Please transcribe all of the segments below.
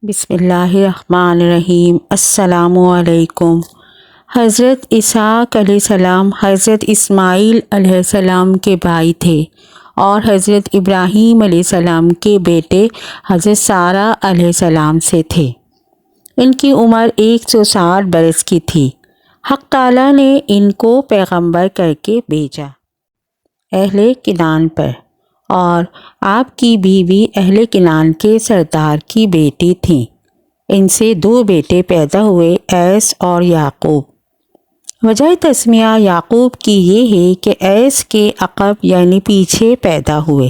بسم اللہ الرحمن الرحیم۔ السلام علیکم۔ حضرت اسحاق علیہ السلام حضرت اسماعیل علیہ السلام کے بھائی تھے اور حضرت ابراہیم علیہ السلام کے بیٹے حضرت سارہ علیہ السلام سے تھے۔ ان کی عمر 160 برس کی تھی۔ حق تعالیٰ نے ان کو پیغمبر کر کے بھیجا اہل کنعان پر، اور آپ کی بیوی اہل کنعان کے سردار کی بیٹی تھیں۔ ان سے 2 بیٹے پیدا ہوئے، ایس اور یعقوب۔ وجہ تسمیہ یعقوب کی یہ ہے کہ ایس کے عقب یعنی پیچھے پیدا ہوئے۔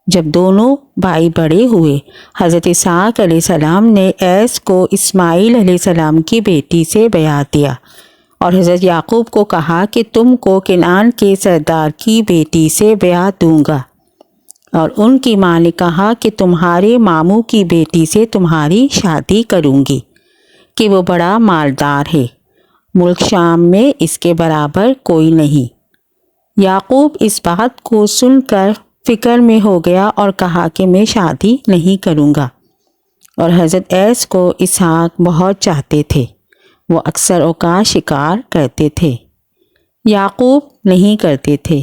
جب دونوں بھائی بڑے ہوئے، حضرت اسحاق علیہ السلام نے ایس کو اسماعیل علیہ السلام کی بیٹی سے بیاہ دیا، اور حضرت یعقوب کو کہا کہ تم کو کنعان کے سردار کی بیٹی سے بیاہ دوں گا، اور ان کی ماں نے کہا کہ تمہارے ماموں کی بیٹی سے تمہاری شادی کروں گی کہ وہ بڑا مالدار ہے، ملک شام میں اس کے برابر کوئی نہیں۔ یعقوب اس بات کو سن کر فکر میں ہو گیا اور کہا کہ میں شادی نہیں کروں گا، اور حضرت ایس کو اسحاق بہت چاہتے تھے۔ وہ اکثر اوقات شکار کرتے تھے، یعقوب نہیں کرتے تھے۔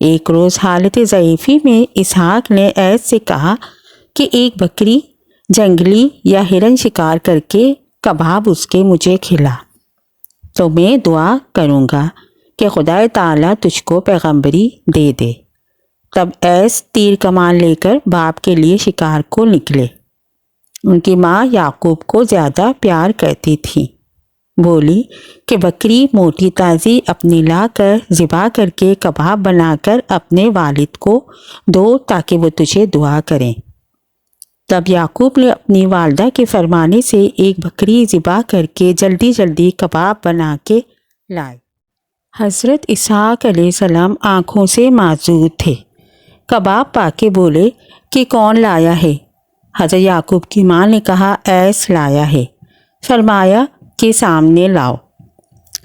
ایک روز حالت ضعیفی میں اسحاق نے ایس سے کہا کہ ایک بکری، جنگلی یا ہرن شکار کر کے کباب اس کے مجھے کھلا، تو میں دعا کروں گا کہ خدا تعالیٰ تجھ کو پیغمبری دے دے۔ تب ایس تیر کمان لے کر باپ کے لیے شکار کو نکلے۔ ان کی ماں یعقوب کو زیادہ پیار کرتی تھی، بولی کہ بکری موٹی تازی اپنی لا کر ذبح کر کے کباب بنا کر اپنے والد کو دو تاکہ وہ تجھے دعا کریں۔ تب یعقوب نے اپنی والدہ کے فرمانے سے ایک بکری ذبح کر کے جلدی جلدی کباب بنا کے لائے۔ حضرت اسحاق علیہ السلام آنکھوں سے معذور تھے۔ کباب پا کے بولے کہ کون لایا ہے؟ حضرت یعقوب کی ماں نے کہا ایس لایا ہے۔ فرمایا کہ سامنے لاؤ۔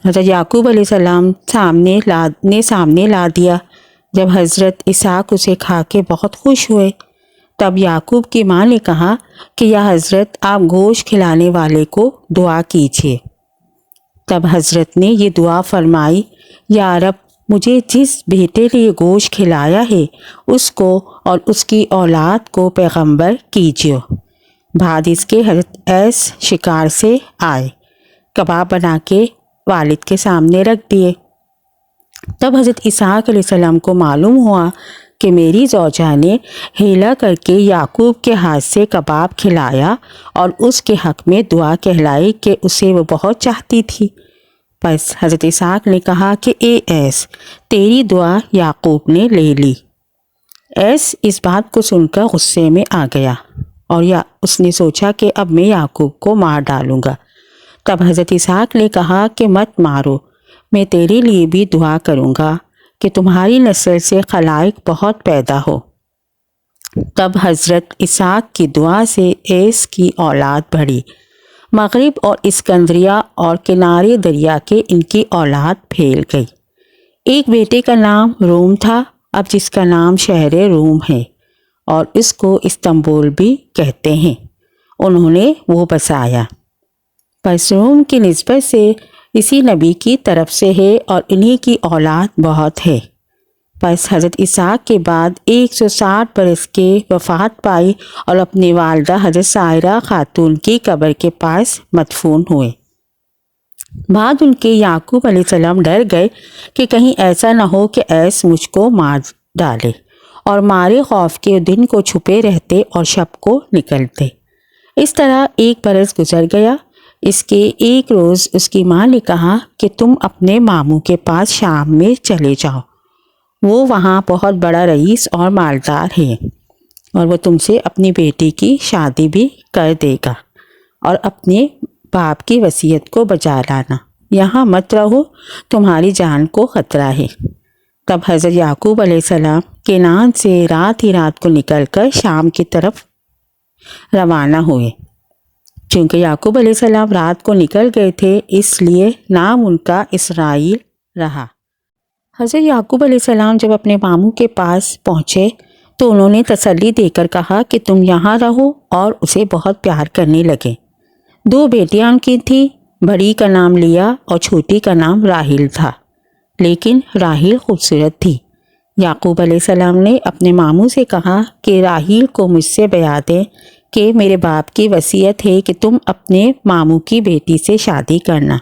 حضرت یعقوب علیہ السلام سامنے لا دیا۔ جب حضرت اسحاق اسے کھا کے بہت خوش ہوئے، تب یعقوب کی ماں نے کہا کہ یا حضرت آپ گوشت کھلانے والے کو دعا کیجیے۔ تب حضرت نے یہ دعا فرمائی، یا رب مجھے جس بیٹے نے گوشت کھلایا ہے اس کو اور اس کی اولاد کو پیغمبر کیجیے۔ بعد اس کے حضرت ایس شکار سے آئے، کباب بنا کے والد کے سامنے رکھ دیے۔ تب حضرت اسحاق علیہ السلام کو معلوم ہوا کہ میری زوجہ نے ہیلا کر کے یعقوب کے ہاتھ سے کباب کھلایا اور اس کے حق میں دعا کہلائی کہ اسے وہ بہت چاہتی تھی۔ پس حضرت اسحاق نے کہا کہ اے ایس، تیری دعا یعقوب نے لے لی۔ ایس اس بات کو سن کر غصے میں آ گیا، اور اس نے سوچا کہ اب میں یعقوب کو مار ڈالوں گا۔ تب حضرت اسحاق نے کہا کہ مت مارو، میں تیرے لیے بھی دعا کروں گا کہ تمہاری نسل سے خلائق بہت پیدا ہو۔ تب حضرت اسحاق کی دعا سے ایس کی اولاد بڑھی۔ مغرب اور اسکندریہ اور کنارے دریا کے ان کی اولاد پھیل گئی۔ ایک بیٹے کا نام روم تھا، اب جس کا نام شہر روم ہے، اور اس کو استنبول بھی کہتے ہیں، انہوں نے وہ بسایا۔ پس روم کی نسبت سے اسی نبی کی طرف سے ہے اور انہی کی اولاد بہت ہے۔ پس حضرت اسحاق کے بعد 160 برس کے وفات پائی اور اپنی والدہ حضرت سائرہ خاتون کی قبر کے پاس مدفون ہوئے۔ بعد ان کے یعقوب علیہ السلام ڈر گئے کہ کہیں ایسا نہ ہو کہ ایس مجھ کو مار ڈالے، اور مارے خوف کے دن کو چھپے رہتے اور شب کو نکلتے۔ اس طرح 1 برس گزر گیا۔ اس کے ایک روز اس کی ماں نے کہا کہ تم اپنے ماموں کے پاس شام میں چلے جاؤ، وہ وہاں بہت بڑا رئیس اور مالدار ہے، اور وہ تم سے اپنی بیٹی کی شادی بھی کر دے گا، اور اپنے باپ کی وصیت کو بجا لانا، یہاں مت رہو، تمہاری جان کو خطرہ ہے۔ تب حضرت یعقوب علیہ السلام کنعان سے رات ہی رات کو نکل کر شام کی طرف روانہ ہوئے۔ چونکہ یعقوب علیہ السلام رات کو نکل گئے تھے، اس لیے نام ان کا اسرائیل رہا۔ حضرت یعقوب علیہ السلام جب اپنے ماموں کے پاس پہنچے تو انہوں نے تسلی دے کر کہا کہ تم یہاں رہو اور اسے بہت پیار کرنے لگے۔ 2 بیٹیاں ان کی تھیں، بڑی کا نام لیا اور چھوٹی کا نام راحیل تھا، لیکن راحیل خوبصورت تھی۔ یعقوب علیہ السلام نے اپنے ماموں سے کہا کہ راحیل کو مجھ سے بیان دیں کہ میرے باپ کی وصیت ہے کہ تم اپنے ماموں کی بیٹی سے شادی کرنا۔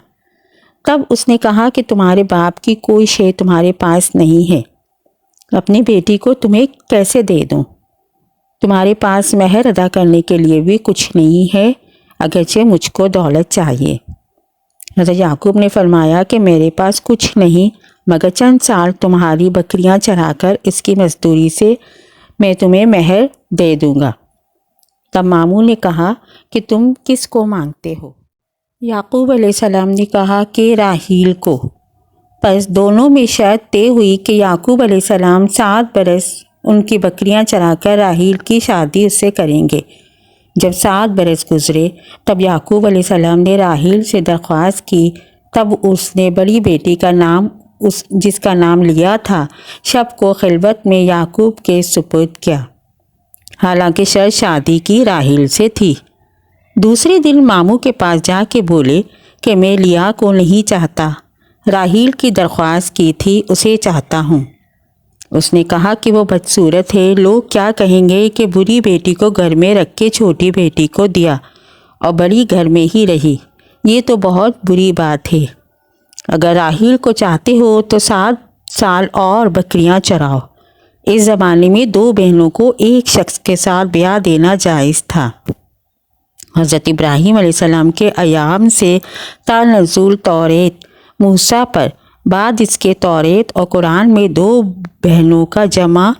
تب اس نے کہا کہ تمہارے باپ کی کوئی شے تمہارے پاس نہیں ہے، اپنی بیٹی کو تمہیں کیسے دے دوں؟ تمہارے پاس مہر ادا کرنے کے لیے بھی کچھ نہیں ہے، اگرچہ مجھ کو دولت چاہیے۔ حضرت یعقوب نے فرمایا کہ میرے پاس کچھ نہیں مگر چند سال تمہاری بکریاں چرا کر اس کی مزدوری سے میں تمہیں مہر دے دوں گا۔ تب ماموں نے کہا کہ تم کس کو مانگتے ہو؟ یعقوب علیہ السلام نے کہا کہ راحیل کو۔ پس دونوں میں شرط طے ہوئی کہ یعقوب علیہ السلام 7 برس ان کی بکریاں چرا کر راحیل کی شادی اس سے کریں گے۔ جب 7 برس گزرے تب یعقوب علیہ السلام نے راحیل سے درخواست کی، تب اس نے بڑی بیٹی کا نام جس کا نام لیا تھا شب کو خلوت میں یعقوب کے سپرد کیا، حالانکہ شرط شادی کی راحیل سے تھی۔ دوسرے دن ماموں کے پاس جا کے بولے کہ میں لیا کو نہیں چاہتا، راحیل کی درخواست کی تھی اسے چاہتا ہوں۔ اس نے کہا کہ وہ بدصورت ہے، لوگ کیا کہیں گے کہ بری بیٹی کو گھر میں رکھ کے چھوٹی بیٹی کو دیا اور بڑی گھر میں ہی رہی، یہ تو بہت بری بات ہے۔ اگر راحیل کو چاہتے ہو تو 7 سال اور بکریاں چراؤ۔ اس زمانے میں 2 بہنوں کو ایک شخص کے ساتھ بیاہ دینا جائز تھا۔ حضرت ابراہیم علیہ السلام کے ایام سے تا نزول توریت موسیٰ پر، بعد اس کے توریت اور قرآن میں 2 بہنوں کا جمع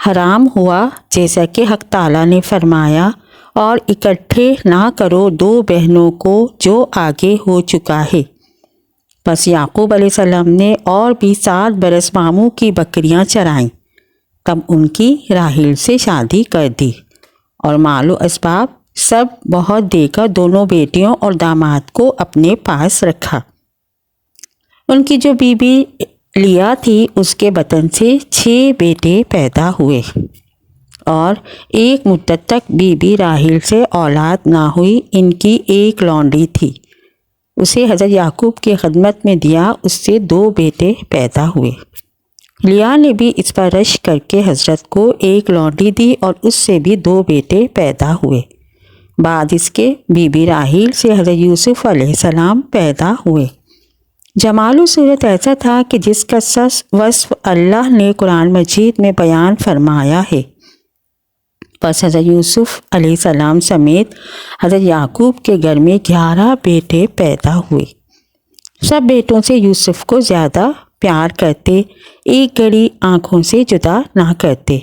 حرام ہوا، جیسا کہ حق تعالیٰ نے فرمایا، اور اکٹھے نہ کرو 2 بہنوں کو جو آگے ہو چکا ہے۔ پس یعقوب علیہ السلام نے اور بھی 7 برس ماموں کی بکریاں چرائیں، تب ان کی راحیل سے شادی کر دی اور مال و اسباب سب بہت دے کر دونوں بیٹیوں اور داماد کو اپنے پاس رکھا۔ ان کی جو بیوی لیا تھی اس کے بطن سے 6 بیٹے پیدا ہوئے، اور ایک مدت تک بی بی راحیل سے اولاد نہ ہوئی۔ ان کی ایک لونڈی تھی، اسے حضرت یعقوب کی خدمت میں دیا، اس سے 2 بیٹے پیدا ہوئے۔ لیا نے بھی اس پر رشک کر کے حضرت کو ایک لونڈی دی اور اس سے بھی 2 بیٹے پیدا ہوئے۔ بعد اس کے بی بی راحیل سے حضرت یوسف علیہ السلام پیدا ہوئے۔ جمال و صورت ایسا تھا کہ جس کا وصف اللہ نے قرآن مجید میں بیان فرمایا ہے۔ پس حضرت یوسف علیہ السلام سمیت حضرت یعقوب کے گھر میں 11 بیٹے پیدا ہوئے۔ سب بیٹوں سے یوسف کو زیادہ پیار کرتے، ایک گھڑی آنکھوں سے جدا نہ کرتے۔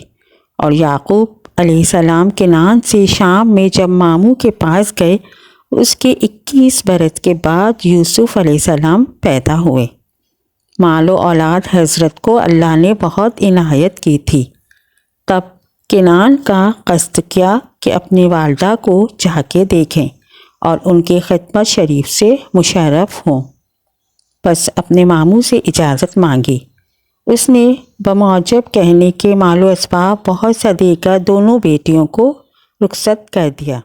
اور یعقوب علیہ السلام کنعان سے شام میں جب ماموں کے پاس گئے، اس کے 21 برس کے بعد یوسف علیہ السلام پیدا ہوئے۔ مال و اولاد حضرت کو اللہ نے بہت عنایت کی تھی۔ تب کنعان کا قصد کیا کہ اپنی والدہ کو جا کے دیکھیں اور ان کی خدمت شریف سے مشرف ہوں۔ پس اپنے ماموں سے اجازت مانگی۔ اس نے بموجب کہنے کے مال و اسباب بہت سا دے کر دونوں بیٹیوں کو رخصت کر دیا۔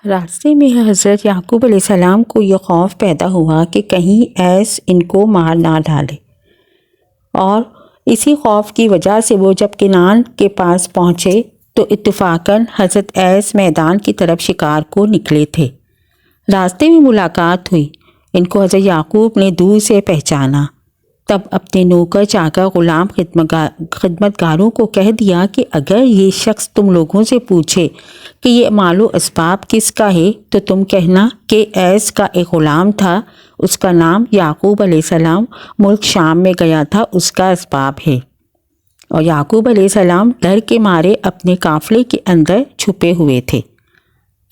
راستے میں حضرت یعقوب علیہ السلام کو یہ خوف پیدا ہوا کہ کہیں ایس ان کو مار نہ ڈالے، اور اسی خوف کی وجہ سے وہ جب کنعان کے پاس پہنچے تو اتفاقاً حضرت ایس میدان کی طرف شکار کو نکلے تھے۔ راستے میں ملاقات ہوئی، ان کو حضرت یعقوب نے دور سے پہچانا۔ تب اپنے نوکر چاکر غلام خدمتگاروں کو کہہ دیا کہ اگر یہ شخص تم لوگوں سے پوچھے کہ یہ مال و اسباب کس کا ہے تو تم کہنا کہ ایس کا ایک غلام تھا، اس کا نام یعقوب علیہ السلام ملک شام میں گیا تھا، اس کا اسباب ہے۔ اور یعقوب علیہ السلام ڈر کے مارے اپنے قافلے کے اندر چھپے ہوئے تھے۔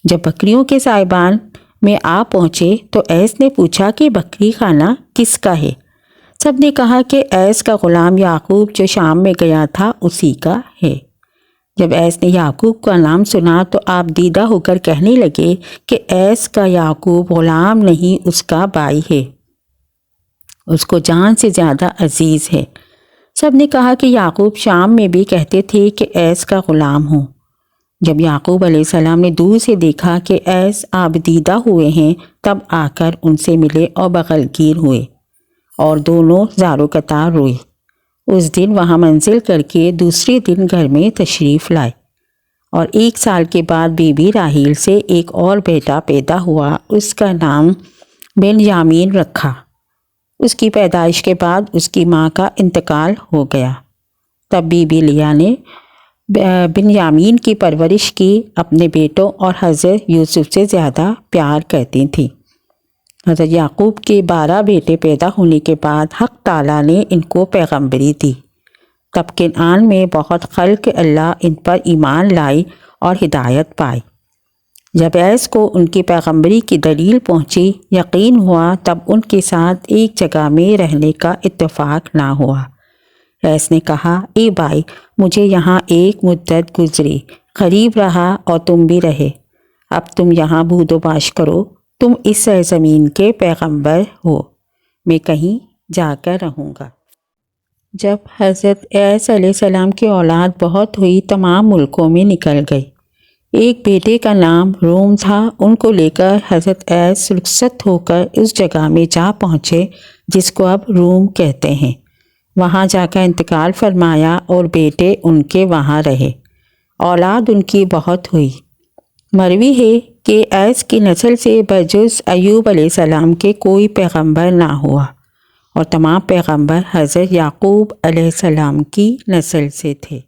جب بکریوں کے سائبان میں آ پہنچے تو ایس نے پوچھا کہ بکری خانہ کس کا ہے؟ سب نے کہا کہ ایس کا غلام یعقوب جو شام میں گیا تھا اسی کا ہے۔ جب ایس نے یعقوب کا نام سنا تو آپ دیدہ ہو کر کہنے لگے کہ ایس کا یعقوب غلام نہیں، اس کا بھائی ہے، اس کو جان سے زیادہ عزیز ہے۔ سب نے کہا کہ یعقوب شام میں بھی کہتے تھے کہ ایس کا غلام ہوں۔ جب یعقوب علیہ السلام نے دور سے دیکھا کہ ایس آبدیدہ ہوئے ہیں، تب آ کر ان سے ملے اور بغل گیر ہوئے اور دونوں زار و قطار روئے۔ اس دن وہاں منزل کر کے دوسرے دن گھر میں تشریف لائے، اور 1 سال کے بعد بی بی راحیل سے ایک اور بیٹا پیدا ہوا، اس کا نام بنیامین رکھا۔ اس کی پیدائش کے بعد اس کی ماں کا انتقال ہو گیا۔ تب بی بی لیا نے بنیامین کی پرورش کی، اپنے بیٹوں اور حضرت یوسف سے زیادہ پیار کرتی تھیں۔ حضرت یعقوب کے 12 بیٹے پیدا ہونے کے بعد حق تعالیٰ نے ان کو پیغمبری دی۔ تب کنعان میں بہت خلق اللہ ان پر ایمان لائی اور ہدایت پائی۔ جب ایس کو ان کی پیغمبری کی دلیل پہنچی، یقین ہوا، تب ان کے ساتھ ایک جگہ میں رہنے کا اتفاق نہ ہوا۔ ایس نے کہا، اے بھائی، مجھے یہاں ایک مدت گزری، قریب رہا اور تم بھی رہے، اب تم یہاں بود و باش کرو، تم اس سرزمین کے پیغمبر ہو، میں کہیں جا کر رہوں گا۔ جب حضرت ایس علیہ السلام کی اولاد بہت ہوئی، تمام ملکوں میں نکل گئی۔ ایک بیٹے کا نام روم تھا، ان کو لے کر حضرت ایس رخصت ہو کر اس جگہ میں جا پہنچے جس کو اب روم کہتے ہیں۔ وہاں جا کر انتقال فرمایا اور بیٹے ان کے وہاں رہے۔ اولاد ان کی بہت ہوئی۔ مروی ہے کہ ایس کی نسل سے بجز ایوب علیہ السلام کے کوئی پیغمبر نہ ہوا، اور تمام پیغمبر حضرت یعقوب علیہ السلام کی نسل سے تھے۔